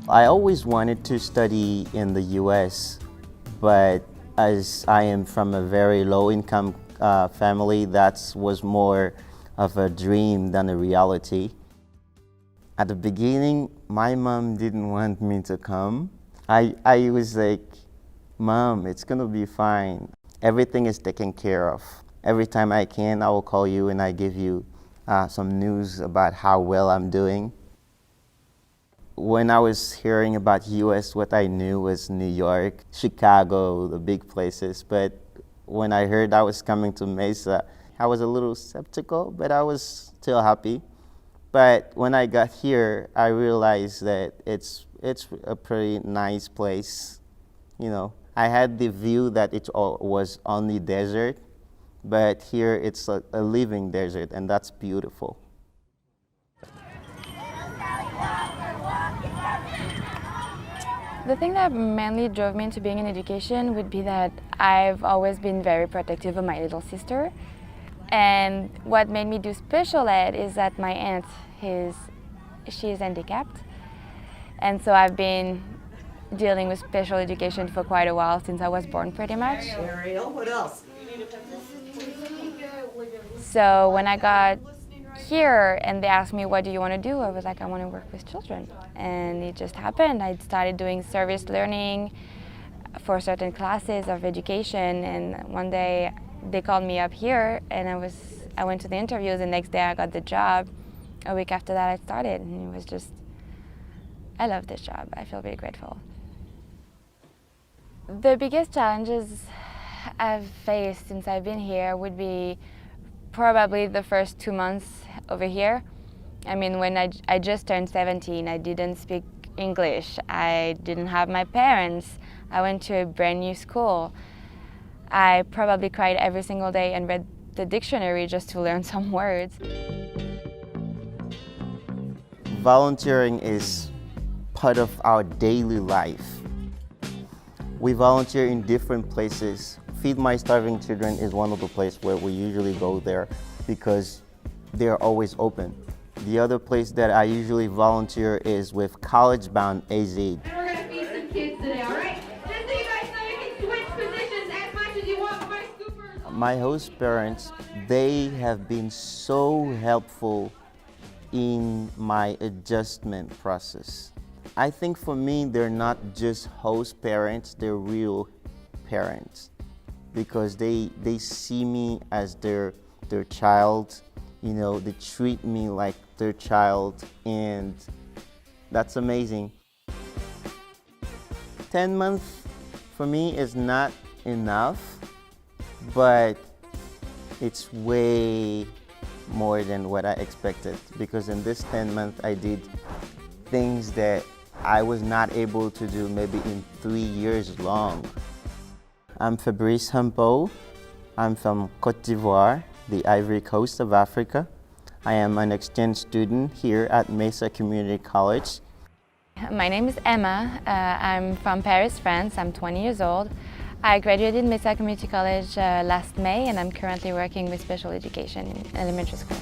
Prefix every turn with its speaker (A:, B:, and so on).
A: I always wanted to study in the US, but as I am from a very low-income family, that was more of a dream than a reality. At the beginning, my mom didn't want me to come. I was like, Mom, it's gonna be fine. Everything is taken care of. Every time I can, I will call you and I give you some news about how well I'm doing. When I was hearing about US, what I knew was New York, Chicago, the big places. But when I heard I was coming to Mesa, I was a little skeptical, but I was still happy. But when I got here, I realized that it's a pretty nice place. You know, I had the view that it was only desert, but here it's a living desert, and that's beautiful.
B: The thing that mainly drove me into being in education would be that I've always been very protective of my little sister. And what made me do special ed is that my aunt, she's handicapped. And so I've been dealing with special education for quite a while, since I was born pretty much.
C: Ariel, what else?
B: So when I got here and they asked me, what do you want to do? I was like, I want to work with children. And it just happened. I started doing service learning for certain classes of education, and one day they called me up here and I went to the interviews. The next day I got the job. A week after that I started, and it was just, I love this job. I feel really grateful. The biggest challenges I've faced since I've been here would be probably the first 2 months over here. I mean, when I just turned 17, I didn't speak English. I didn't have my parents. I went to a brand new school. I probably cried every single day and read the dictionary just to learn some words.
A: Volunteering is part of our daily life. We volunteer in different places. Feed My Starving Children is one of the places where we usually go there because they're always open. The other place that I usually volunteer is with College Bound AZ.
D: And we're going to feed some kids today, all right? Just so you guys know, you can switch positions as much as you want with my scoopers.
A: My host parents, they have been so helpful in my adjustment process. I think for me, they're not just host parents, they're real parents, because they see me as their child. You know, they treat me like their child, and that's amazing. 10 months for me is not enough, but it's way more than what I expected, because in this 10 months I did things that I was not able to do maybe in 3 years long. I'm Fabrice Humpo. I'm from Côte d'Ivoire, the Ivory Coast of Africa. I am an exchange student here at Mesa Community College.
B: My name is Emma. I'm from Paris, France. I'm 20 years old. I graduated Mesa Community College last May, and I'm currently working with special education in elementary school.